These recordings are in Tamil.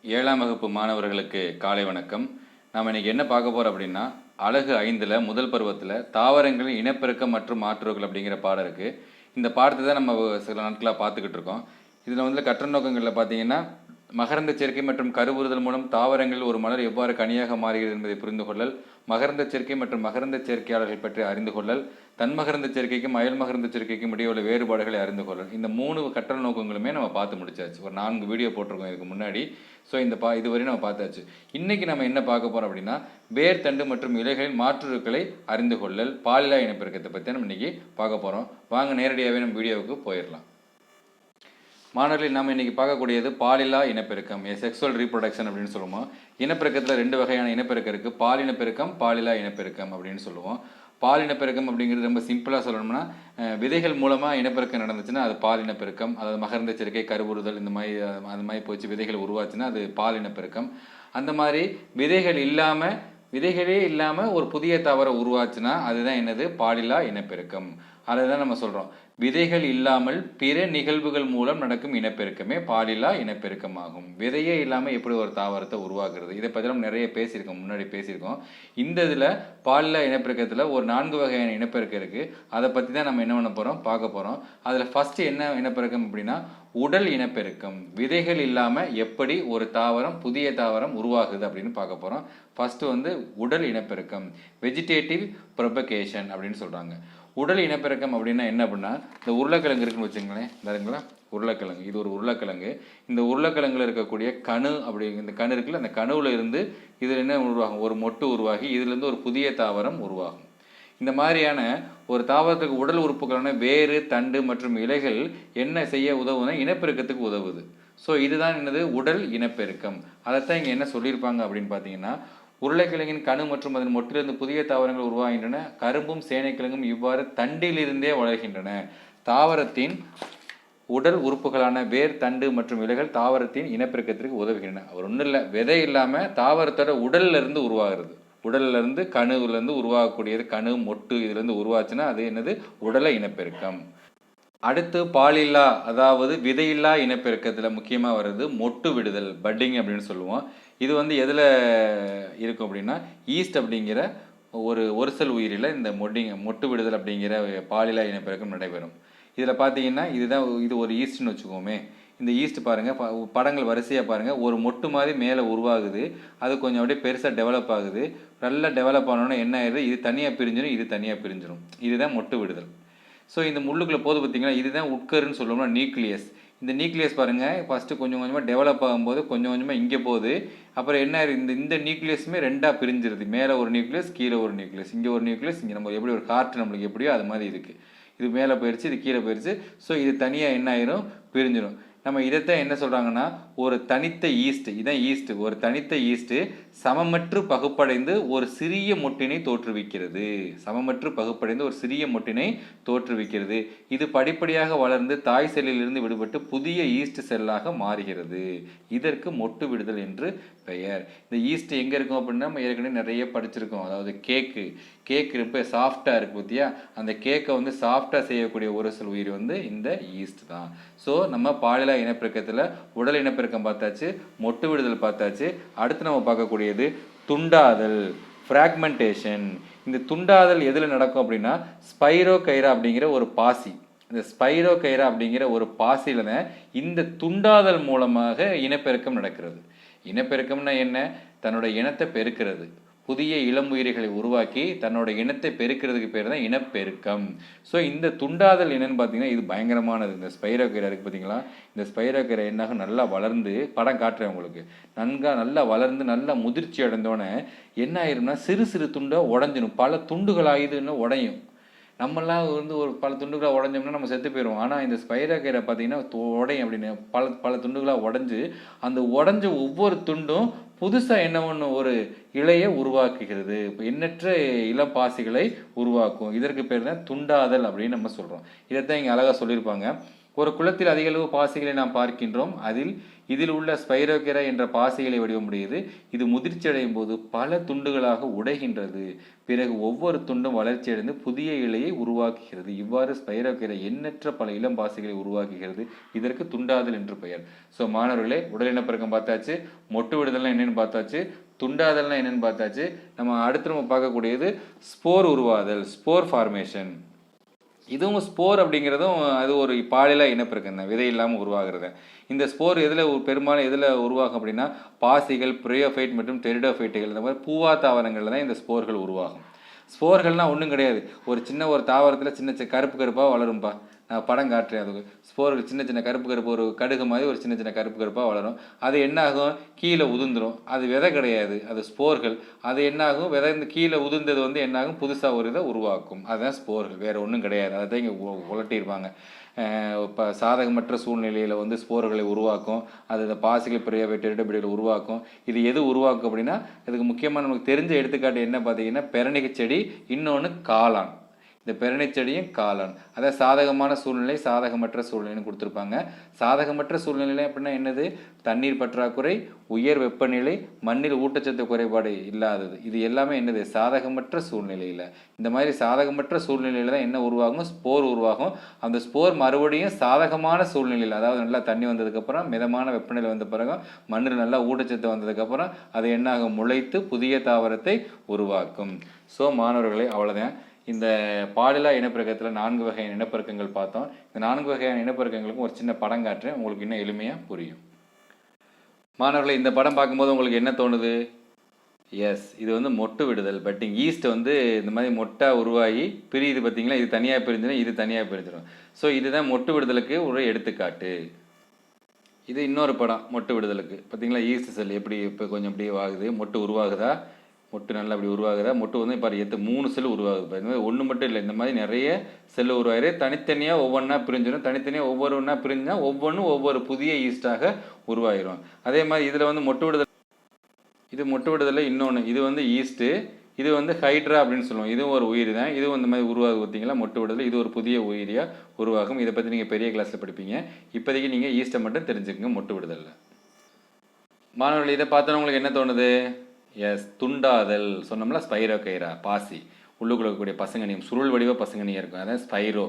ஏழாம் வகுப்பு மாணவர்களுக்கு காலை வணக்கம். நாம் இன்னைக்கு என்ன பார்க்க போகிறோம் அப்படின்னா, அலகு 5ல் முதல் பருவத்தில் தாவரங்களின் இனப்பெருக்கம் மற்றும் மாற்றுகள் அப்படிங்கிற பாடம் இருக்குது. இந்த பாடத்தை தான் நம்ம சில நாட்களாக பார்த்துக்கிட்டு இருக்கோம். இதில் வந்து கற்றல் நோக்கங்களில் பார்த்தீங்கன்னா, மகரந்த சேர்க்கை மற்றும் கருவுறுதல் மூலம் தாவரங்களில் ஒரு மலர் எவ்வாறு கனியாக மாறுகிறது என்பதை புரிந்து கொள்ளல், மகரந்த சேர்க்கை மற்றும் மகரந்த சேர்க்கையாளர்கள் பற்றி அறிந்து கொள்ளல், தன்மகரந்த சேர்க்கைக்கும் அயல் மகரந்த சேர்க்கைக்கும் இடையே உள்ள வேறுபாடுகளை அறிந்து கொள்ளல். இந்த 3 கற்றல் நோக்கங்களுமே நம்ம பார்த்து முடிச்சாச்சு. ஒரு 4 வீடியோ போட்டிருக்கோம் இதுக்கு முன்னாடி. ஸோ இதுவரை நம்ம பார்த்தாச்சு. இன்றைக்கி நம்ம என்ன பார்க்க போகிறோம் அப்படின்னா, வேர் தண்டு மற்றும் இலைகளின் மாற்றுருக்களை அறிந்து கொள்ளல், பாலிலா இனப்பெருக்கத்தை பற்றி நம்ம இன்றைக்கி பார்க்க போகிறோம். வாங்க நேரடியாகவே நம்ம வீடியோவுக்கு போயிடலாம். மாணவர்களில் நாம் இன்றைக்கி பார்க்கக்கூடியது பாலிலா இனப்பெருக்கம், செக்ஸுவல் ரீப்ரொடக்ஷன் அப்படின்னு சொல்லுவோம். இனப்பெருக்கத்தில் 2 வகையான இனப்பெருக்கம் இருக்குது. பால் இனப்பெருக்கம், பாலிலா இனப்பெருக்கம் அப்படின்னு சொல்லுவோம். பால் இனப்பெருக்கம் அப்படிங்கிறது ரொம்ப சிம்பிளாக சொல்லணும்னா, விதைகள் மூலமாக இனப்பெருக்கம் நடந்துச்சுன்னா அது பால் இனப்பெருக்கம். அதாவது மகரந்த சேர்க்கை, கருவுறுதல் இந்த மாதிரி அந்த மாதிரி போச்சு விதைகள் உருவாச்சுன்னா அது பால் இனப்பெருக்கம். அந்த மாதிரி விதைகளே இல்லாமல் ஒரு புதிய தாவரம் உருவாச்சுன்னா அதுதான் என்னது, பாலிலா இனப்பெருக்கம். அதை தான் நம்ம சொல்கிறோம். விதைகள் இல்லாமல் பிற நிகழ்வுகள் மூலம் நடக்கும் இனப்பெருக்கமே பாலிலா இனப்பெருக்கம் ஆகும். விதையே இல்லாமல் எப்படி ஒரு தாவரத்தை உருவாக்குறது, இதை பற்றி நம்ம நிறைய முன்னாடி பேசியிருக்கோம். இந்த இதில் பாலிலா இனப்பெருக்கத்தில் ஒரு 4 வகையான இனப்பெருக்கம் இருக்குது. அதை பற்றி தான் நம்ம என்ன பண்ண போகிறோம், பார்க்க போகிறோம். அதில் ஃபஸ்ட்டு என்ன இனப்பெருக்கம் அப்படின்னா, உடல் இனப்பெருக்கம். விதைகள் இல்லாமல் எப்படி ஒரு தாவரம் புதிய தாவரம் உருவாகுது அப்படின்னு பார்க்க போகிறோம். ஃபஸ்ட்டு வந்து உடல் இனப்பெருக்கம், வெஜிடேட்டிவ் ப்ரொபகேஷன் அப்படின்னு சொல்கிறாங்க. உடல் இனப்பெருக்கம் அப்படின்னா என்ன அப்படின்னா, இந்த உருளைக்கிழங்கு இருக்குன்னு வச்சுங்களேன், பாருங்களா உருளைக்கிழங்கு, இது ஒரு உருளைக்கிழங்கு. இந்த உருளைக்கிழங்குல இருக்கக்கூடிய கணு இந்த கணு இருக்குல்ல, அந்த கணுவில் இருந்து இதில் என்ன உருவாகும், ஒரு மொட்டு உருவாகி இதிலிருந்து ஒரு புதிய தாவரம் உருவாகும். இந்த மாதிரியான ஒரு தாவரத்துக்கு உடல் உறுப்புகளான வேறு, தண்டு மற்றும் இலைகள் என்ன செய்ய உதவுனா இனப்பெருக்கத்துக்கு உதவுது. ஸோ இதுதான் என்னது, உடல் இனப்பெருக்கம். அதைத்தான் இங்கே என்ன சொல்லியிருப்பாங்க அப்படின்னு பார்த்தீங்கன்னா, உருளைக்கிழங்கின் கணு மற்றும் அதன் மொட்டிலிருந்து புதிய தாவரங்கள் உருவாகின்றன. கரும்பும் சேனைக்கிழங்கும் இவ்வாறு தண்டிலிருந்தே வளர்கின்றன. தாவரத்தின் உடல் உறுப்புகளான வேர், தண்டு மற்றும் இலைகள் தாவரத்தின் இனப்பெருக்கத்திற்கு உதவுகின்றன. அவர் ஒன்றும் இல்லை, விதை இல்லாமல் தாவரத்தோட உடல்ல இருந்து உருவாகிறது. உடல்ல இருந்து கணுவிலேருந்து உருவாகக்கூடியது, கணு மொட்டு இதுலேருந்து உருவாச்சுன்னா அது என்னது, உடலை இனப்பெருக்கம். அடுத்து பாலில்லா, அதாவது விதையில்லா இனப்பெருக்கத்தில் முக்கியமாக வர்றது மொட்டு விடுதல், பட்டிங் அப்படின்னு சொல்லுவோம். இது வந்து எதில் இருக்கும் அப்படின்னா, ஈஸ்ட் அப்படிங்கிற ஒரு செல் உயிரில் இந்த மொட்டு விடுதல் அப்படிங்கிற பாலில்லா இனப்பெருக்கம் நடைபெறும். இதில் பார்த்தீங்கன்னா இது ஒரு ஈஸ்ட்னு வச்சுக்கோமே. இந்த ஈஸ்ட் பாருங்கள், படங்கள் வரிசையாக பாருங்கள், ஒரு மொட்டு மாதிரி மேலே உருவாகுது. அது கொஞ்சம் அப்படியே பெருசாக டெவலப் ஆகுது. நல்லா டெவலப் ஆனோன்னா என்ன ஆயிடுது, இது தனியாக பிரிஞ்சிடும், இது தனியாக பிரிஞ்சிடும். இதுதான் மொட்டு விடுதல். ஸோ இந்த முள்ளுக்குள்ளே போது பார்த்தீங்கன்னா, இதுதான் உட்கருன்னு சொல்லுவோம்னா நியூக்ளியஸ். இந்த நியூக்ளியஸ் பாருங்கள், ஃபஸ்ட்டு கொஞ்சம் கொஞ்சமாக டெவலப் ஆகும்போது கொஞ்சம் கொஞ்சமாக இங்கே போகுது. அப்புறம் என்ன, இந்த நியூக்ளியஸுமே 2ஆக பிரிஞ்சிருது. மேலே ஒரு நியூக்ளியஸ், கீழே ஒரு நியூக்ளியஸ், இங்கே ஒரு நியூக்ளியஸ், இங்கே நம்ம எப்படி ஒரு காற்று நம்மளுக்கு எப்படியோ அது மாதிரி இருக்குது. இது மேலே போயிடுச்சு, இது கீழே போயிடுச்சு. ஸோ இது தனியாக என்ன ஆயிரும், பிரிஞ்சிடும். நம்ம இதைத்தான் என்ன சொல்கிறாங்கன்னா, ஒரு தனித்த ஈஸ்ட், இதான் ஈஸ்ட், ஒரு தனித்த ஈஸ்ட்டு சமமற்று பகுப்படைந்து ஒரு சிறிய மொட்டினை தோற்றுவிக்கிறது. சமமற்று பகுப்படைந்து ஒரு சிறிய மொட்டினை தோற்றுவிக்கிறது. இது படிப்படியாக வளர்ந்து தாய் செல்லிலிருந்து விடுபட்டு புதிய ஈஸ்ட் செல்லாக மாறுகிறது. இதற்கு மொட்டு விடுதல் என்று பெயர். இந்த ஈஸ்ட் எங்கே இருக்கும் அப்படின்னா, நம்ம ஏற்கனவே நிறைய படிச்சிருக்கோம். அதாவது கேக் ரொம்ப சாஃப்டாக இருக்குது பார்த்தியா, அந்த கேக்கை வந்து சாஃப்டாக செய்யக்கூடிய ஒரு சில உயிர் வந்து இந்த ஈஸ்ட் தான். ஸோ நம்ம பாலிலா இனப்பெருக்கத்தில் உடல் இனப்பெருக்கம் பார்த்தாச்சு, மொட்டு விடுதல் பார்த்தாச்சு. அடுத்து நம்ம பார்க்கக்கூடியது துண்டாதல், ஃப்ராக்மெண்டேஷன். இந்த துண்டாதல் எதில் நடக்கும் அப்படின்னா, ஸ்பைரோகைரா அப்படிங்கிற ஒரு பாசி, இந்த ஸ்பைரோகைரா அப்படிங்கிற ஒரு பாசியில் தான் இந்த துண்டாதல் மூலமாக இனப்பெருக்கம் நடக்கிறது. இனப்பெருக்கம்னா என்ன, தன்னோட இனத்தை பெருக்கிறது. புதிய இளம் உயிரிகளை உருவாக்கி தன்னோட இனத்தை பெருக்கிறதுக்கு பேர் தான் இனப்பெருக்கம். ஸோ இந்த துண்டாதல் என்னன்னு பார்த்தீங்கன்னா, இது பயங்கரமானது. இந்த ஸ்பைரோகைரா இருக்குது பார்த்தீங்களா, இந்த ஸ்பைரோகைரா என்னாகும், நல்லா வளர்ந்து, படம் காட்டுறேன் உங்களுக்கு, நல்லா வளர்ந்து நல்லா முதிர்ச்சி அடைந்தோடனே என்ன ஆயிரும்னா, சிறு சிறு துண்டாக உடஞ்சிடும். பல துண்டுகளாகுதுன்னு உடையும். நம்மளாம் வந்து ஒரு பல துண்டுகளாக உடஞ்சோம்னா நம்ம செத்து போயிடுவோம். ஆனால் இந்த ஸ்பைரோகைரா பார்த்தீங்கன்னா உடையும் அப்படின்னு பல துண்டுகளாக உடஞ்சி, அந்த உடஞ்ச ஒவ்வொரு துண்டும் புதுசாக என்ன ஒன்று ஒரு இலையை உருவாக்குகிறது. இப்போ எண்ணற்ற இளம் பாசிகளை உருவாக்கும். இதற்கு பேர் தான் துண்டாதல் அப்படின்னு நம்ம சொல்கிறோம். இதைத்தான் இங்கே அழகாக சொல்லியிருப்பாங்க. ஒரு குளத்தில் அதிக அளவு பாசிகளை நாம் பார்க்கின்றோம். அதில் இதில் உள்ள ஸ்பைரோகெரா என்ற பாசிகளை வடிவமுடையது. இது முதிர்ச்சி அடையும் போது பல துண்டுகளாக உடைகின்றது. பிறகு ஒவ்வொரு துண்டும் வளர்ச்சியடைந்து புதிய இலையை உருவாக்குகிறது. இவ்வாறு ஸ்பைரோகெரா எண்ணற்ற பல இளம் பாசிகளை உருவாக்குகிறது. இதற்கு துண்டாதல் என்று பெயர். ஸோ மாணவர்களே, உடல் இனப்பெருக்கம் பார்த்தாச்சு, மொட்டு விடுதல்னா என்னன்னு பார்த்தாச்சு, துண்டாதல்னா என்னன்னு பார்த்தாச்சு. அடுத்து நம்ம பார்க்கக்கூடியது ஸ்போர் உருவாதல், ஸ்போர் ஃபார்மேஷன். இதுவும் ஸ்போர் அப்படிங்கிறதும் அது ஒரு பாலியலா இனப்பெருக்கம் தான், விதை இல்லாமல் உருவாகிறது. இந்த ஸ்போர் பெரும்பாலும் எதில் உருவாகும் அப்படின்னா பாசிகள், பிரையோஃபைட் மற்றும் டெரிடோஃபைட்டுகள், இந்த மாதிரி பூவா தாவரங்களில் தான் இந்த ஸ்போர்கள் உருவாகும். ஸ்போர்கள்னால் ஒன்றும் கிடையாது, ஒரு தாவரத்தில் சின்ன கருப்பு கருப்பாக வளரும்பா. நான் படம் காட்டுறேன். அது ஸ்போர்கள் சின்ன கருப்பு ஒரு கடுகு மாதிரி ஒரு சின்ன கருப்பாக வளரும். அது என்னாகும், கீழே உதிர்ந்துடும். அது விதை கிடையாது, அது ஸ்போர்கள். அது என்னாகும், விதை கீழே உதிர்ந்தது என்னாகும், புதுசாக ஒரு இதை உருவாக்கும். அதுதான் ஸ்போர்கள், வேறு ஒன்றும் கிடையாது. அதை தான் இங்கே உலட்டியிருப்பாங்க. இப்போ சாதகமற்ற சூழ்நிலையில் ஸ்போர்களை உருவாக்கும். அது இந்த பாசிகள் டெரிடோஃபைட்டுகளை உருவாக்கும். இது எது உருவாக்கும் அப்படின்னா, இதுக்கு முக்கியமாக நமக்கு தெரிஞ்ச எடுத்துக்காட்டு என்ன பார்த்தீங்கன்னா, பெரணிகை செடி, இன்னொன்று காளான். இந்த பெரணை செடியும் காளான். அதாவது சாதகமான சூழ்நிலை, சாதகமற்ற சூழ்நிலைன்னு கொடுத்துருப்பாங்க. சாதகமற்ற சூழ்நிலை அப்படின்னா என்னது, தண்ணீர் பற்றாக்குறை, உயர் வெப்பநிலை, மண்ணில் ஊட்டச்சத்து குறைபாடு இல்லாதது. இது எல்லாமே என்னது, சாதகமற்ற சூழ்நிலையில். இந்த மாதிரி சாதகமற்ற சூழ்நிலையில் தான் என்ன உருவாகும், ஸ்போர் உருவாகும். அந்த ஸ்போர் மறுபடியும் சாதகமான சூழ்நிலையில், அதாவது நல்லா தண்ணி வந்ததுக்கப்புறம், மிதமான வெப்பநிலை வந்த பிறகு, மண்ணில் நல்லா ஊட்டச்சத்து வந்ததுக்கப்புறம் அது என்னாகும், முளைத்து புதிய தாவரத்தை உருவாக்கும். ஸோ மாணவர்களே, அவ்வளோதான். இந்த பாலிலா இனப்பெருக்கத்தில் 4 வகையான இனப்பெருக்கங்கள் பார்த்தோம். இந்த 4 வகையான இனப்பெருக்கங்களுக்கும் ஒரு சின்ன படம் காட்டுறேன், உங்களுக்கு இன்னும் எளிமையாக புரியும். மாணவர்களை, இந்த படம் பார்க்கும்போது உங்களுக்கு என்ன தோணுது? எஸ், இது மொட்டு விடுதல், பட்டிங். ஈஸ்ட் இந்த மாதிரி மொட்டா உருவாகி பிரியுது பார்த்தீங்களா, இது தனியாக பிரிஞ்சிடும், இது தனியாக பிரிஞ்சிடும். ஸோ இதுதான் மொட்டு விடுதலுக்கு ஒரு எடுத்துக்காட்டு. இது இன்னொரு படம் மொட்டு விடுதலுக்கு. பார்த்தீங்களா, ஈஸ்ட் செல் எப்படி இப்போ கொஞ்சம் அப்படியே ஆகுது, மொட்டு உருவாகுதா, மொட்டு நல்லா அப்படி உருவாகுதா, மொட்டு இப்போ 3 செல் உருவாகுது. இந்த மாதிரி ஒன்று மட்டும் இல்லை, இந்த மாதிரி நிறைய செல் உருவாகுது. தனித்தனியாக ஒவ்வொன்றா பிரிஞ்சிடும். தனித்தனியாக ஒவ்வொன்றா பிரிஞ்சால் ஒவ்வொன்றும் ஒவ்வொரு புதிய ஈஸ்டாக உருவாகிடும். அதே மாதிரி இதில் மொட்டு விடுதல், இது மொட்டு விடுதலை. இன்னொன்று இது ஈஸ்ட்டு, இது ஹைட்ரா அப்படின்னு சொல்லுவோம். இதுவும் ஒரு உயிரி தான். இதுவும் இந்த மாதிரி உருவாகுது பார்த்தீங்களா, மொட்டு விடுதலை. இது ஒரு புதிய உயிரியாக உருவாகும். இதை பற்றி நீங்கள் பெரிய கிளாஸில் படிப்பீங்க. இப்போதைக்கு நீங்கள் ஈஸ்ட்டை மட்டும் தெரிஞ்சுக்கோங்க மொட்டு விடுதலில். மாணவர்கள், இதை பார்த்தோன்னா உங்களுக்கு என்ன தோணுது? எஸ், துண்டாதல் சொன்னோம்ல, ஸ்பைரோகைரா பாசி, உள்ளுக்குள்ள இருக்கக்கூடிய பசங்கனியம், சுருள் வடிவ பசங்கனியம் இருக்கும். அதாவது ஸ்பைரோ,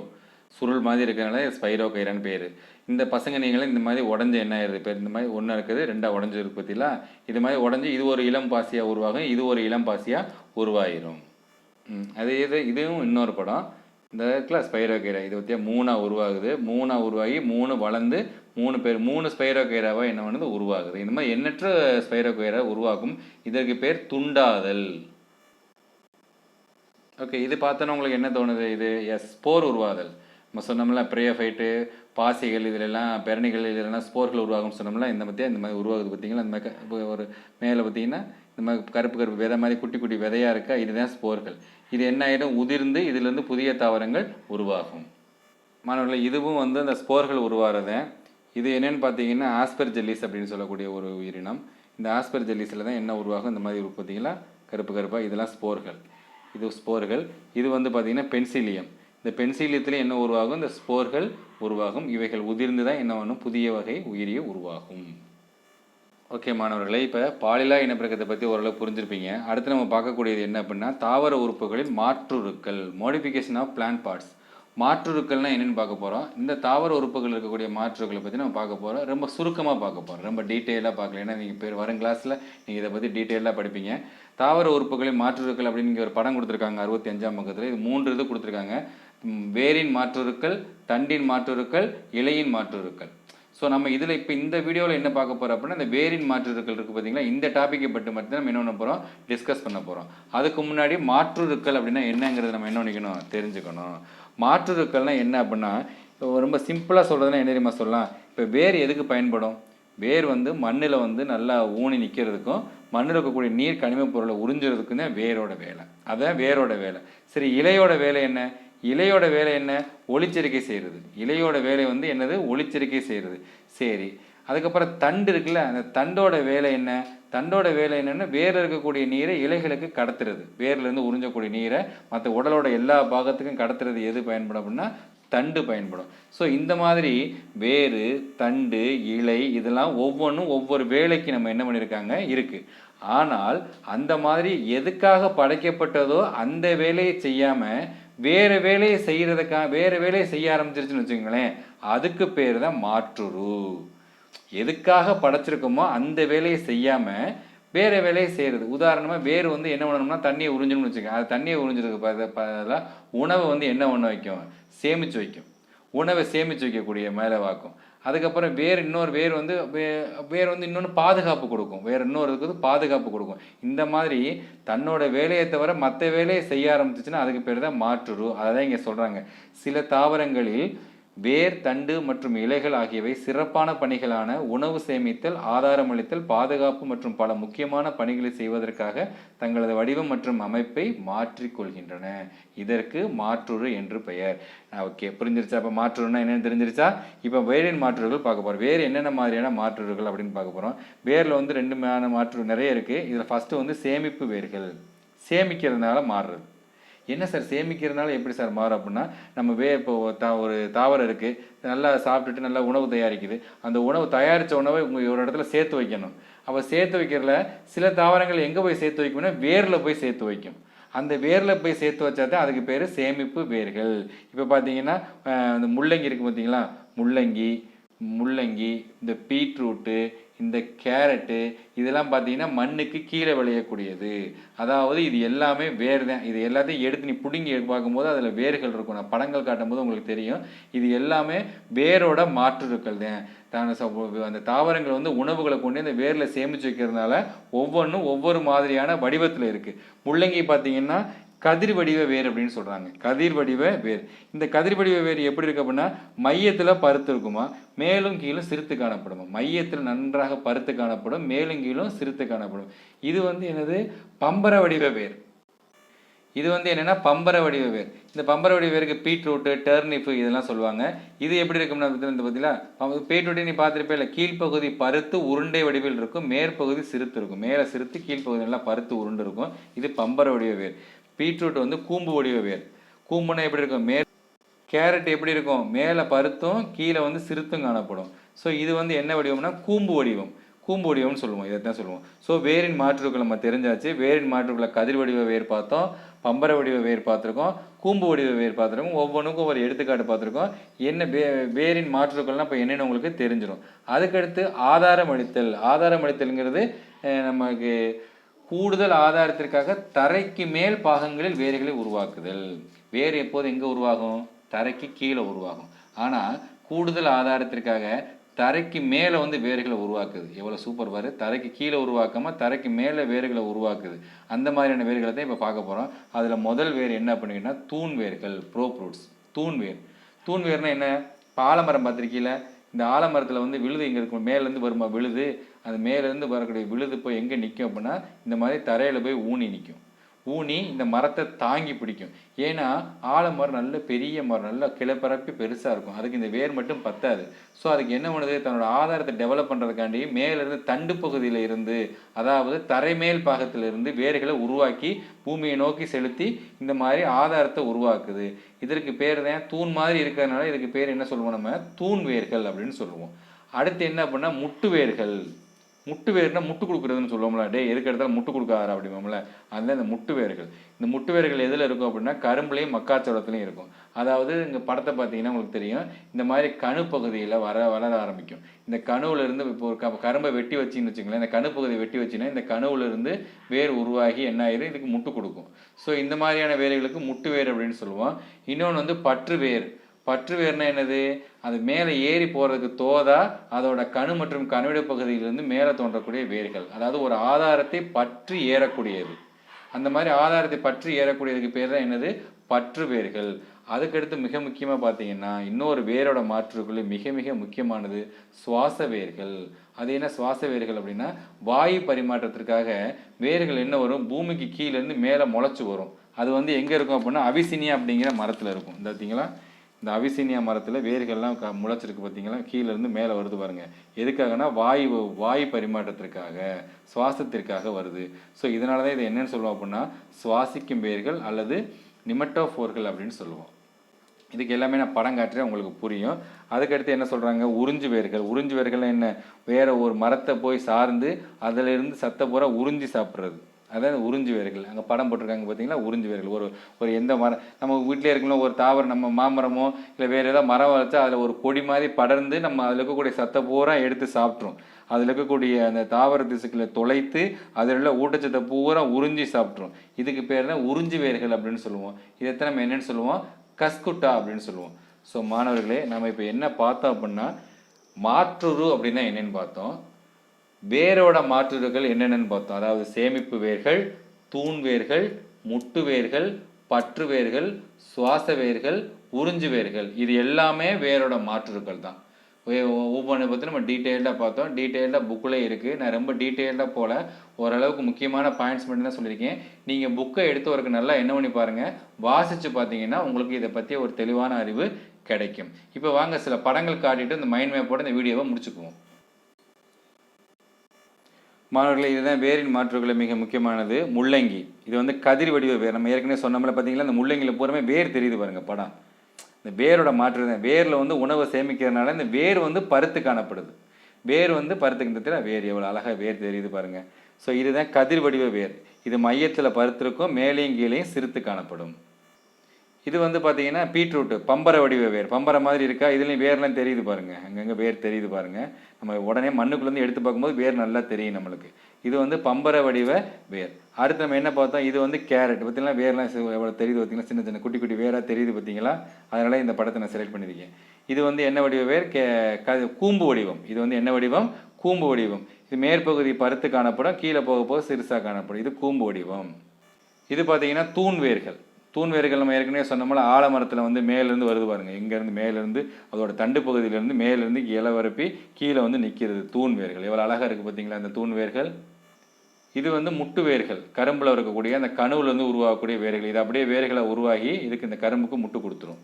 சுருள் மாதிரி இருக்கிறனால ஸ்பைரோகைரான்னு பேர். இந்த பசங்கனியங்களை இந்த மாதிரி உடஞ்சி என்ன ஆயிடுது, இப்போ இந்த மாதிரி ஒன்று இருக்குது, 2 உடஞ்சி இருக்கு பற்றிலா, இது மாதிரி உடஞ்சி இது ஒரு இளம் பாசியாக உருவாகும், இது ஒரு இளம் பாசியாக உருவாயிரும். இதுவும் இன்னொரு படம். இந்த இடத்துல ஸ்பைரோகைரா இது பற்றியா 3 உருவாகுது. 3 உருவாகி 3 வளர்ந்து 3 ஸ்பைரோகைராவாக என்ன பண்ணுது, உருவாகுது. இந்த மாதிரி எண்ணற்ற ஸ்பைரோகைரா உருவாக்கும். இதற்கு பேர் துண்டாதல். ஓகே, இது பார்த்தோன்னா உங்களுக்கு என்ன தோணுது? இது ஸ்போர் உருவாதல். நம்ம சொன்னோம்ல, பிரையோஃபைட்டு, பாசிகள், இதிலெல்லாம் பெரணிகள், இதிலெல்லாம் ஸ்போர்கள் உருவாகும்னு சொன்னோம்ல. இந்த மாதிரி உருவாகுது பார்த்தீங்களா. இந்த மாதிரி ஒரு மேலே பார்த்தீங்கன்னா இந்த மாதிரி கருப்பு விதை மாதிரி குட்டி குட்டி விதையாக இருக்கா, இதுதான் ஸ்போர்கள். இது என்ன ஆகிடும், உதிர்ந்து இதிலிருந்து புதிய தாவரங்கள் உருவாகும். மாணவர்களே, இதுவும் அந்த ஸ்போர்கள் உருவாகிறத. இது என்னென்னு பார்த்தீங்கன்னா ஆஸ்பெர்ஜெல்லிஸ் அப்படின்னு சொல்லக்கூடிய ஒரு உயிரினம். இந்த ஆஸ்பெர்ஜெல்லிஸில் தான் என்ன உருவாகும், இந்த மாதிரி பார்த்தீங்களா கருப்பாக, இதெல்லாம் ஸ்போர்கள். இது ஸ்போர்கள். இது பார்த்தீங்கன்னா பென்சிலியம். இந்த பென்சிலியத்தில் என்ன உருவாகும், இந்த ஸ்போர்கள் உருவாகும். இவைகள் உதிர்ந்து தான் என்ன பண்ணும், புதிய வகை உயிரியை உருவாகும். ஓகே மாணவர்களே, இப்போ பாலிலா இனப்பெருக்கத்தை பற்றி ஓரளவு புரிஞ்சிருப்பீங்க. அடுத்து நம்ம பார்க்கக்கூடியது என்ன அப்படின்னா, தாவர உறுப்புகளின் மாற்றுருக்கள், மாடிஃபிகேஷன் ஆஃப் பிளான்ட் பார்ட்ஸ். மாற்றுருக்கள்னால் என்னென்னு பார்க்க போகிறோம். இந்த தாவர உறுப்புகள் இருக்கக்கூடிய மாற்றுருக்களை பற்றி நம்ம பார்க்க போகிறோம். ரொம்ப சுருக்கமாக பார்க்க போகிறோம், ரொம்ப டீட்டெயிலாக பார்க்கல. ஏன்னா நீங்கள் வரும் கிளாஸில் நீங்கள் இதை பற்றி டீட்டெயிலாக படிப்பீங்க. தாவர உறுப்புகளின் மாற்றுருக்கள் அப்படின்னு இங்கே ஒரு படம் கொடுத்துருக்காங்க 65ஆம் பக்கத்தில். இது 3 இது கொடுத்துருக்காங்க. வேரின் மாற்றுருக்கள், தண்டின் மாற்றுருக்கள், இலையின் மாற்றுருக்கள். ஸோ நம்ம இதில் இப்போ இந்த வீடியோவில் என்ன பார்க்க போகிறோம் அப்படின்னா, இந்த வேரின் மாற்றுருக்கள் இருக்குது பார்த்தீங்களா, இந்த டாப்பிக்கை பற்றி மட்டும் நம்ம என்ன பண்ண போகிறோம், டிஸ்கஸ் பண்ண போகிறோம். அதுக்கு முன்னாடி மாற்றுருக்கள் அப்படின்னா என்னங்கிறது நம்ம என்ன பண்ணிக்கணும், தெரிஞ்சுக்கணும். மாற்றுருக்கள்னால் என்ன அப்படின்னா, ரொம்ப சிம்பிளாக சொல்கிறதுனா என்ன தெரியுமா சொல்லலாம். இப்போ வேர் எதுக்கு பயன்படும், வேர் மண்ணில் நல்லா ஊனி நிற்கிறதுக்கும், மண்ணில் இருக்கக்கூடிய நீர் கனிம பொருளை உறிஞ்சுறதுக்கும் தான் வேரோட வேலை. அதான் வேரோட வேலை. சரி, இலையோட வேலை என்ன, இலையோட வேலை என்ன, ஒளிச்சேர்க்கை செய்கிறது. இலையோட வேலை என்னது, ஒளிச்சேர்க்கை செய்கிறது. சரி, அதுக்கப்புறம் தண்டு இருக்குல்ல, அந்த தண்டோட வேலை என்ன, தண்டோட வேலை என்னென்னா வேரில் இருக்கக்கூடிய நீரை இலைகளுக்கு கடத்துறது. வேர்லேருந்து உறிஞ்சக்கூடிய நீரை மற்ற உடலோட எல்லா பாகத்துக்கும் கடத்துறது எது பயன்படும் அப்படின்னா தண்டு பயன்படும். ஸோ இந்த மாதிரி வேறு, தண்டு, இலை இதெல்லாம் ஒவ்வொன்றும் ஒவ்வொரு வேலைக்கு நம்ம என்ன பண்ணியிருக்காங்க இருக்குது. ஆனால் அந்த மாதிரி எதுக்காக படைக்கப்பட்டதோ அந்த வேலையை செய்யாமல் வேறு வேலையை வேறு வேலையை செய்ய ஆரம்பிச்சிருச்சுன்னு வச்சுக்கோங்களேன், அதுக்கு பேர் தான் மாற்றுரு. எதுக்காக படைச்சிருக்கோமோ அந்த வேலையை செய்யாமல் வேறு வேலையை செய்கிறது. உதாரணமாக வேறு என்ன பண்ணணும்னா தண்ணியை உறிஞ்சணும்னு வச்சுக்கோங்க. அது தண்ணியை உறிஞ்சிருக்கு பதிலாக உணவை என்ன பண்ண வைக்கும், சேமித்து வைக்கும். உணவை சேமித்து வைக்கக்கூடிய மேலே வாக்கும். அதுக்கப்புறம் இன்னொரு வேர் இன்னொன்று பாதுகாப்பு கொடுக்கும். இன்னொரு பாதுகாப்பு கொடுக்கும். இந்த மாதிரி தன்னோட வேலையை தவிர மற்ற வேலையை செய்ய ஆரம்பிச்சிச்சுன்னா அதுக்கு பேர் தான் மாற்றுரு. அதை தான் இங்கே சொல்கிறாங்க. சில தாவரங்களில் வேர், தண்டு மற்றும் இலைகள் ஆகியவை சிறப்பான பணிகளான உணவு சேமித்தல், ஆதாரமளித்தல், பாதுகாப்பு மற்றும் பல முக்கியமான பணிகளை செய்வதற்காக தங்களது வடிவம் மற்றும் அமைப்பை மாற்றிக்கொள்கின்றன. இதற்கு மாற்றுரு என்று பெயர். ஓகே, புரிஞ்சிருச்சா? அப்போ மாற்றுருன்னா என்னென்னு தெரிஞ்சிருச்சா? இப்போ வேரின் மாற்றுருகள் பார்க்க போகிறோம். வேறு என்னென்ன மாதிரியான மாற்றுருகள் அப்படின்னு பார்க்க போகிறோம். வேரில் ரெண்டு மாற்று நிறைய இருக்குது. இதில் ஃபஸ்ட்டு சேமிப்பு வேர்கள். சேமிக்கிறதுனால மாறுறது. என்ன சார் சேமிக்கிறதுனால எப்படி சார் மாறும் அப்படின்னா, நம்ம இப்போ ஒரு தாவரம் இருக்குது, நல்லா சாப்பிட்டுட்டு நல்லா உணவு தயாரிக்குது. அந்த உணவு தயாரித்த உணவை ஒரு இடத்துல சேர்த்து வைக்கணும். அப்போ சேர்த்து வைக்கிறதுல சில தாவரங்கள் எங்கே போய் சேர்த்து வைக்கும்னா வேரில் போய் சேர்த்து வைக்கும். அந்த வேரில் போய் சேர்த்து வச்சா தான் அதுக்கு பேர் சேமிப்பு வேர்கள். இப்போ பார்த்தீங்கன்னா இந்த முள்ளங்கி இருக்குது பார்த்தீங்களா, முள்ளங்கி இந்த பீட்ரூட்டு, இந்த கேரட்டு இதெல்லாம் பார்த்தீங்கன்னா மண்ணுக்கு கீழே விளையக்கூடியது. அதாவது இது எல்லாமே வேர் தான். இது எல்லாத்தையும் எடுத்து நீ பிடுங்கி பார்க்கும்போது அதில் வேர்கள் இருக்கும். நான் படங்கள் காட்டும்போது உங்களுக்கு தெரியும். இது எல்லாமே வேரோட மாற்றுருக்கள் தான். அந்த தாவரங்கள் உணவுகளை கொண்டு இந்த வேரில் சேமித்து வைக்கிறதுனால ஒவ்வொன்றும் ஒவ்வொரு மாதிரியான வடிவத்தில் இருக்குது. முள்ளங்கி பார்த்தீங்கன்னா கதிர் வடிவ வேர் அப்படின்னு சொல்கிறாங்க. கதிர் வடிவ வேர். இந்த கதிர் வடிவ வேர் எப்படி இருக்கு அப்படின்னா மையத்தில் பருத்து இருக்குமா, மேலும் கீழும் சிறுத்து காணப்படுமா. மையத்தில் நன்றாக பருத்து காணப்படும், மேலும் கீழும் சிறுத்து காணப்படும். இது என்னது, பம்பர வடிவ வேர். இது என்னென்னா பம்பர வடிவ வேர். இந்த பம்பர வடிவ வேருக்கு பீட்ரூட்டு, டர்னிப்பு இதெல்லாம் சொல்லுவாங்க. இது எப்படி இருக்கும்னா பார்த்தீங்களா, பீட்ரூட்டை நீ பார்த்துருப்பே இல்லை, கீழ்ப்பகுதி பருத்து உருண்டை வடிவில் இருக்கும், மேற்பகுதி சிறுத்து இருக்கும். மேலே சிறுத்து, கீழ்ப்பகுதி நல்லா பருத்து உருண்டு இருக்கும். இது பம்பர வடிவ வேர். பீட்ரூட் கூம்பு வடிவ வேர். கூம்புனா எப்படி இருக்கும், கேரட் எப்படி இருக்கும், மேலே பருத்தும் கீழே சிறுத்தும் காணப்படும். ஸோ இது என்ன வடிவம்னா கூம்பு வடிவம்னு சொல்லுவோம். இதை தான் சொல்லுவோம். ஸோ வேரின் மாற்றுக்கள் நம்ம தெரிஞ்சாச்சு. வேரின் மாற்றுக்களை கதிர் வடிவ வேர் பார்த்தோம், பம்பர வடிவ வேர் பார்த்துருக்கோம், கூம்பு வடிவ வேர் பார்த்துருக்கோம். ஒவ்வொன்றுக்கும் ஒரு எடுத்துக்காட்டு பார்த்துருக்கோம். என்ன வேரின் மாற்றுக்கள்லாம் இப்போ என்னென்னு உங்களுக்கு தெரிஞ்சிடும். அதுக்கடுத்து ஆதாரம் அளித்தல்ங்கிறது நமக்கு கூடுதல் ஆதாரத்திற்காக தரைக்கு மேல் பாகங்களில் வேர்களை உருவாக்குதல். வேர் எப்போது எங்கே உருவாகும், தரைக்கு கீழே உருவாகும். ஆனால் கூடுதல் ஆதாரத்திற்காக தரைக்கு மேலே வேர்களை உருவாக்குது. எவ்வளோ சூப்பர் பாரு, தரைக்கு கீழே உருவாக்காமல் தரைக்கு மேலே வேர்களை உருவாக்குது. அந்த மாதிரியான வேர்களை தான் இப்போ பார்க்க போகிறோம். அதில் முதல் வேர் என்ன பண்ணிங்கன்னா தூண் வேர்கள், ப்ரோப்ரூட்ஸ். தூண் வேர்னா என்ன, இப்போ ஆலமரம் பார்த்துருக்கீங்கள, இந்த ஆலமரத்தில் விழுது இங்கே இருக்கும், மேலேருந்து வருமா விழுது, அது மேலேருந்து வரக்கூடிய விழுது போய் எங்கே நிற்கும் அப்படின்னா இந்த மாதிரி தரையில் போய் ஊனி நிற்கும். ஊனி இந்த மரத்தை தாங்கி பிடிக்கும். ஏன்னா ஆலமரம் நல்ல பெரிய மரம், நல்லா கிளப்பரப்பி பெருசாக இருக்கும். அதுக்கு இந்த வேர் மட்டும் பத்தாது. ஸோ அதுக்கு என்ன பண்ணுது, தன்னோட ஆதாரத்தை டெவலப் பண்ணுறதுக்காண்டி மேலேருந்து தண்டு பகுதியில் இருந்து, அதாவது தரைமேல் பாகத்திலிருந்து வேர்களை உருவாக்கி பூமியை நோக்கி செலுத்தி இந்த மாதிரி ஆதாரத்தை உருவாக்குது. இதற்கு பேர் தான் தூண் மாதிரி இருக்கிறதுனால இதுக்கு பேர் என்ன சொல்லுவோம், நம்ம தூண் வேர்கள் அப்படின்னு சொல்லுவோம். அடுத்து என்ன அப்படின்னா முட்டு வேர்கள். முட்டு வேர்னா முட்டு கொடுக்குறதுன்னு சொல்லுவோம்ல, டே எதுக்கு இடத்துல முட்டு கொடுக்காரு அப்படிம்போம்ல, அதுதான் இந்த முட்டு வேர்கள். இந்த முட்டு வேர்கள் எதில் இருக்கும் அப்படின்னா கரும்புலையும் மக்காச்சோளத்துலையும் இருக்கும். அதாவது இங்கே படத்தை பார்த்தீங்கன்னா உங்களுக்கு தெரியும், இந்த மாதிரி கணு பகுதியில் வளர ஆரம்பிக்கும். இந்த கணுவிலேருந்து இப்போ ஒரு கரும்பை வெட்டி வச்சின்னு வச்சுங்களேன், இந்த கணு பகுதியை வெட்டி வச்சின்னா இந்த கணுவிலேருந்து வேர் உருவாகி என்ன ஆயிரும், இதுக்கு முட்டு கொடுக்கும். ஸோ இந்த மாதிரியான வேர்களுக்கு முட்டு வேர் அப்படின்னு சொல்லுவோம். இன்னொன்று பற்று வேர். பற்று வேர்னா என்னது, அது மேலே ஏறி போகிறதுக்கு தோதா அதோட கணு மற்றும் கணுவிட பகுதியிலிருந்து மேலே தோன்றக்கூடிய வேர்கள். அதாவது ஒரு ஆதாரத்தை பற்றி ஏறக்கூடியது. அந்த மாதிரி ஆதாரத்தை பற்றி ஏறக்கூடியதுக்கு பேர் தான் என்னது, பற்று வேர்கள். அதுக்கடுத்து மிக முக்கியமாக பார்த்தீங்கன்னா இன்னொரு வேரோட மாற்றுக்குள்ளே மிக மிக முக்கியமானது சுவாச வேர்கள். அது என்ன சுவாச வேர்கள் அப்படின்னா, வாயு பரிமாற்றத்திற்காக வேர்கள் என்ன வரும், பூமிக்கு கீழேருந்து மேலே முளைச்சி வரும். அது எங்கே இருக்கும் அப்படின்னா அவிசினியா அப்படிங்கிற மரத்தில் இருக்கும். இந்த பார்த்தீங்களா, இந்த அவிசீனியா மரத்தில் வேர்கள்லாம் முளைச்சிருக்கு பார்த்தீங்களா, கீழேருந்து மேலே வருது பாருங்கள். எதுக்காகனா வாயு பரிமாற்றத்திற்காக, சுவாசத்திற்காக வருது. ஸோ இதனால தான் இதை என்னென்னு சொல்லுவோம் அப்படின்னா சுவாசிக்கும் வேர்கள் அல்லது நிமட்டோஃபோர்கள் அப்படின்னு சொல்லுவோம். இதுக்கு எல்லாமே நான் படம் காட்டுறேன், உங்களுக்கு புரியும். அதுக்கடுத்து என்ன சொல்கிறாங்க, உறிஞ்சு வேர்கள். உறிஞ்சு வேர்கள்லாம் என்ன, வேறு ஒரு மரத்தை போய் சார்ந்து அதிலிருந்து சத்தை பூரா உறிஞ்சி சாப்பிட்றது, அதாவது உறிஞ்சு வேர்கள். அங்கே படம் போட்டிருக்காங்க பார்த்தீங்களா, உறிஞ்சு வேர்கள். ஒரு எந்த மரம் நம்ம வீட்டிலே இருக்கணும், ஒரு தாவரம் நம்ம மாமரமோ இல்லை வேறு ஏதாவது மரம் வளர்த்தா அதில் ஒரு கொடி மாதிரி படர்ந்து நம்ம அதில் இருக்கக்கூடிய சத்தை பூரா எடுத்து சாப்பிட்ரும். அதில் இருக்கக்கூடிய அந்த தாவர திசுக்களை தொலைத்து அதில் உள்ள ஊட்டச்சத்தை பூரா உறிஞ்சி சாப்பிட்ரும். இதுக்கு பேர் தான் உறிஞ்சு வேர்கள் அப்படின்னு சொல்லுவோம். இதைத்தான் நம்ம என்னென்னு சொல்லுவோம், கஸ்குட்டா அப்படின்னு சொல்லுவோம். ஸோ மாணவர்களே, நம்ம இப்போ என்ன பார்த்தோம் அப்படின்னா, மாற்றுரு அப்படின்னா என்னென்னு பார்த்தோம், வேரோட மாற்றுருக்கள் என்னென்னு பார்த்தோம். அதாவது சேமிப்பு வேர்கள், தூண் வேர்கள், முட்டு வேர்கள், பற்று வேர்கள், சுவாச வேர்கள், உறிஞ்சு வேர்கள், இது எல்லாமே வேரோட மாற்றுருக்கள் தான். ஒவ்வொன்று பற்றி நம்ம டீட்டெயில்டாக பார்த்தோம். டீட்டெயில்டாக புக்கில் இருக்குது. நான் ரொம்ப டீட்டெயில்டாக போல் ஓரளவுக்கு முக்கியமான பாயிண்ட்ஸ் மட்டும் தான் சொல்லியிருக்கேன். நீங்கள் புக்கை எடுத்து வரக்கு நல்லா என்ன பண்ணி பாருங்கள், வாசித்து பார்த்தீங்கன்னா உங்களுக்கு இதை பற்றி ஒரு தெளிவான அறிவு கிடைக்கும். இப்போ வாங்க சில படங்கள் காட்டிட்டு இந்த மைண்ட் மேப்போட இந்த வீடியோவை முடிச்சுக்குவோம். மாணவர்களே, இதுதான் வேரின் மாற்றுகளை மிக முக்கியமானது. முள்ளங்கி, இது வந்து கதிர் வடிவ வேர். நம்ம ஏற்கனவே சொன்னோம்ல பார்த்தீங்களா, இந்த முள்ளங்கியில் பூராமே வேர் தெரியுது பாருங்கள் படம். இந்த வேரோட மாற்று தான். வேரில் வந்து உணவை சேமிக்கிறதுனால இந்த வேர் வந்து பருத்து காணப்படுது. வேர் வந்து பருத்துக்கின்றதுல வேர் எவ்வளோ அழகாக வேர் தெரியுது பாருங்கள். ஸோ இதுதான் கதிர் வடிவ வேர். இது மையத்தில் பருத்திருக்கும், மேலேயும் கீழேயும் சிறுத்து காணப்படும். இது வந்து பார்த்தீங்கன்னா பீட்ரூட்டு, பம்பரை வடிவ வேர். பம்பரை மாதிரி இருக்கா, இதுலேயும் வேர்லாம் தெரியுது பாருங்கள், அங்கங்கே வேர் தெரியுது பாருங்கள். நம்ம உடனே மண்ணுக்குள்ளேருந்து எடுத்து பார்க்கும்போது வேர் நல்லா தெரியும் நம்மளுக்கு. இது வந்து பம்பரை வடிவ வேர். அடுத்து நம்ம என்ன பார்த்தோம், இது வந்து கேரட். பார்த்தீங்கன்னா வேர்லாம் எவ்வளோ தெரியுது பார்த்தீங்களா, சின்ன சின்ன குட்டி குட்டி வேராக தெரியுது பார்த்தீங்களா. அதனால் இந்த படத்தை நான் செலக்ட் பண்ணியிருக்கேன். இது வந்து என்ன வடிவ வேர், கூம்பு வடிவம். இது வந்து என்ன வடிவம், கூம்பு வடிவம். இது மேற்பகுதி பருத்து காணப்படும், கீழே போக போக சிறுசாக காணப்படும். இது கூம்பு வடிவம். இது பார்த்தீங்கன்னா தூண் வேர்கள். தூண் வேர்கள் நம்ம ஏற்கனவே சொன்னோம்ல, ஆலமரத்தில் வந்து மேலேருந்து வருது பாருங்கள், இங்கேருந்து மேலேருந்து அதோட தண்டு பகுதியிலேருந்து மேலேருந்து இலை வரப்பி கீழே வந்து நிற்கிறது தூண் வேர்கள். எவ்வளோ அழகாக இருக்குது பார்த்தீங்களா அந்த தூண் வேர்கள். இது வந்து முட்டு வேர்கள், கரும்பில் இருக்கக்கூடிய அந்த கணுவிலேருந்து உருவாகக்கூடிய வேர்கள். இது அப்படியே வேர்களை உருவாகி இதுக்கு இந்த கரும்புக்கு முட்டு கொடுத்துரும்.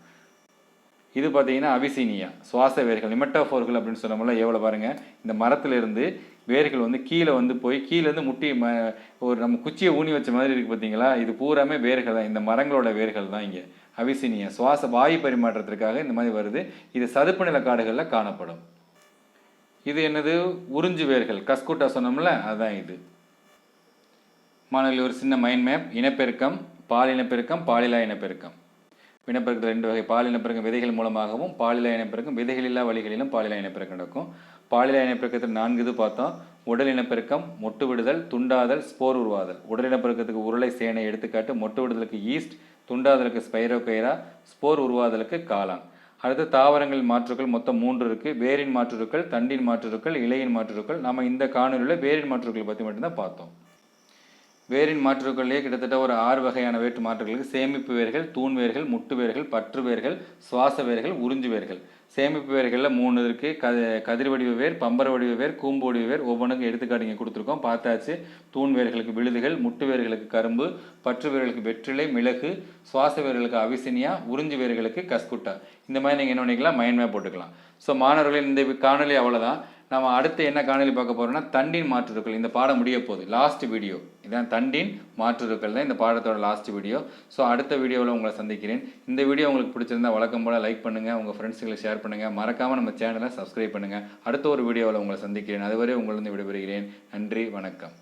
இது பார்த்தீங்கன்னா அபிசீனியா, சுவாச வேர்கள், நிமெட்டோஃபோர்கள் அப்படின்னு சொன்னோம்ல. எவ்வளோ பாருங்கள், இந்த மரத்துலேருந்து வேர்கள் வந்து கீழே வந்து போய் கீழேருந்து முட்டி ஒரு நம்ம குச்சியை ஊனி வச்ச மாதிரி இருக்குது பார்த்தீங்களா. இது பூராமே வேர்கள் தான், இந்த மரங்களோட வேர்கள் தான். இங்கே அபிசீனியா சுவாச வாயு பரிமாற்றத்திற்காக இந்த மாதிரி வருது. இது சதுப்பு நில காடுகளில் காணப்படும். இது என்னது, உறிஞ்சு வேர்கள், கஸ்குட்டா சொன்னோம்ல, அதுதான் இது. மாணவர்கள், ஒரு சின்ன மைண்ட் மேப். இனப்பெருக்கம், பால் இனப்பெருக்கம், பாலிலா இனப்பெருக்கம். இனப்பெருக்கத்தில் 2 வகை. பால் இனப்பெருக்கம் விதைகள் மூலமாகவும், பாலிலா இனப்பெருக்கம் விதைகளில்லா வழிகளிலும் பாலிலா இனப்பெருக்கம் நடக்கும். பாலிலா இனப்பெருக்கத்தில் 4 இது பார்த்தோம். உடல் இனப்பெருக்கம், மொட்டு விடுதல், துண்டாதல், ஸ்போர் உருவாதல். உடல் இனப்பெருக்கத்துக்கு உருளை சேனை எடுத்துக்காட்டு, மொட்டு விடுதலுக்கு ஈஸ்ட், துண்டாதலுக்கு ஸ்பைரோகைரா, ஸ்போர் உருவாதலுக்கு காளான். அடுத்து தாவரங்கள் மாற்றுக்கள் மொத்தம் 3 இருக்குது. வேரின் மாற்றுருக்கள், தண்டின் மாற்றுருக்கள், இலையின் மாற்றுருக்கள். நம்ம இந்த காணொலியில் வேரின் மாற்றுருக்களை பற்றி மட்டும்தான் பார்த்தோம். வேரின் மாற்றுகளிலே கிட்டத்தட்ட ஒரு 6 வகையான வேற்று மாற்றுகளுக்கு சேமிப்பு வேர்கள், தூண் வேர்கள், முட்டு வேர்கள், பற்று வேர்கள், சுவாச வேர்கள், உறிஞ்சு வேர்கள். சேமிப்பு வேர்களில் 3 இருக்குது. கதிர் வடிவ வேர், பம்பர வடிவ வேர், கூம்பு வடிவ வேர். ஒவ்வொன்றுக்கும் எடுத்துக்காட்டு இங்கே கொடுத்துருக்கோம், பார்த்தாச்சு. தூண் வேர்களுக்கு விழுதுகள், முட்டு வேர்களுக்கு கரும்பு, பற்று வேர்களுக்கு வெற்றிலை, மிளகு, சுவாச வேர்களுக்கு அவிசினியா, உறிஞ்சு வேர்களுக்கு கஸ்குட்டா. இந்த மாதிரி நீங்கள் என்ன பண்ணிக்கலாம், மைண்ட் மேப் போட்டுக்கலாம். ஸோ மாணவர்களின் இந்த காணொலி அவ்வளோதான். நம்ம அடுத்து என்ன காணொலி பார்க்க போகிறோம்னா, தண்டின் மாற்றுருக்கள். இந்த பாடம் முடிய போகுது, லாஸ்ட் வீடியோ இதான். தண்டின் மாற்றுருக்கள் தான் இந்த பாடத்தோட லாஸ்ட் வீடியோ. ஸோ அடுத்த வீடியோவில் உங்களை சந்திக்கிறேன். இந்த வீடியோ உங்களுக்கு பிடிச்சிருந்தா வழக்கம் போல் லைக் பண்ணுங்கள், உங்கள் ஃப்ரெண்ட்ஸுகளை ஷேர் பண்ணுங்கள், மறக்காமல் நம்ம சேனலை சப்ஸ்கிரைப் பண்ணுங்கள். அடுத்த ஒரு வீடியோவில் உங்களை சந்திக்கிறேன். அதுவரை உங்களிருந்து விடைபெறுகிறேன். நன்றி, வணக்கம்.